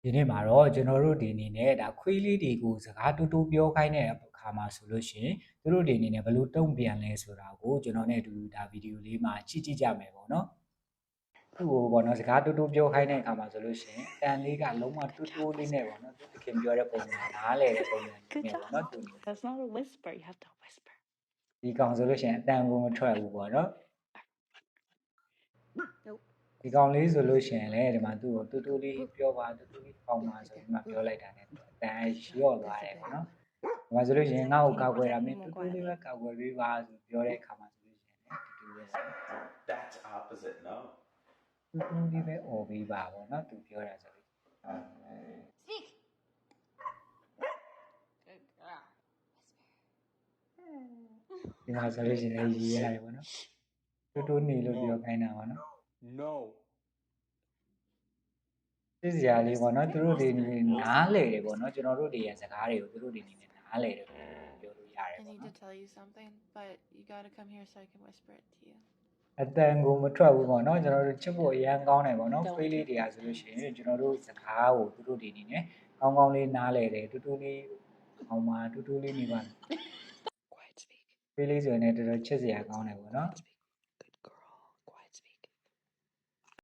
ဒီနေ့မှာတော့ကျွန်တော်တို့ဒီအနေနဲ့ဒါခွေးလေးတွေကိုစကားတူတူပြောခိုင်းတဲ့အခါမှာဆိုလို့ရှိရင်သူတို့ဒီအနေနဲ့ဘယ်လိုတုံ့ပြန်လဲဆိုတာကိုကျွန်တော်နဲ့အတူဒါဗီဒီယိုလေးမှာကြည့်ကြမယ်ပေါ့နော်သူ့ကိုပေါ့နော်စကားတူတူပြောခိုင်းတဲ့အခါမှာဆိုလို့ရှိရင်အတန်လေးကလုံးဝတူတူလေးနဲ့ပေါ့နော်သူတခင်ပြောတဲ့ပုံစံနားလေတဲ့ပုံစံနဲ့ပေါ့နော်သူ That's not a whisper. You have to whisper. ဒီကောင်ဆိုလို့ရှိရင်အတန်ကိုမထွက်ဘူးပေါ့နော် Nope. ဒီကောင်လေးဆိုလို့ရှိရင်လည်းဒီမှာသူ့ကိုတူတူလေးပြောပါတူတူလေးပေါင်းပါဆိုပြီးမှပြောလိုက်တာ ਨੇ အတန်ရော့သွားတယ်ပေါ့နော်ဒီမှာဆိုလို့ရှိရင်ငါ့ကိုကောက်ွယ်တာမင်းတူတူလေးပဲကောက်ွယ်ပေးပါဆိုပြောတဲ့အခါမှာဆိုလို့ရှိရင်တူတူပဲ That's opposite, no. တူတူလေးပဲអော်ပေးပါပေါ့နော်သူပြောတာဆိုလို့ Speak. Good girl. ဒီမှာဆိုလို့ရှိရင်ရေးရတယ်ပေါ့နော်တူတူနေလို့ပြောခိုင်းတာပေါ့နော် No. သိစရာလေးပေါ့နော်သူတို့တွေနားလေတယ်ပေါ့နော်ကျွန်တော်တို့တွေရဲ့စကားတွေကိုသူတို့တွေနေနဲ့နားလေတယ်ပြောလို့ရတယ် I ပေါ့ need နော် to tell you something, but you gotta come here so I can whisper it to you. အတန်ကိုမထွက်ဘူးပေါ့နော်ကျွန်တော်တို့ချစ်ဖို့အရန်ကောင်းတယ်ပေါ့နော်ခွေးလေးတွေကဆိုလို့ရှိရင်ကျွန်တော်တို့စကားကိုသူတို့တွေနေနဲ့ကောင်းကောင်းလေးနားလေတယ်တူတူလေးအောင်ပါတူတူလေးနေပါ Quiet speak. ခွေးလေးဆိုရင်လည်းတော်တော်ချစ်စရာကောင်းတယ်ပေါ့နော် Speak.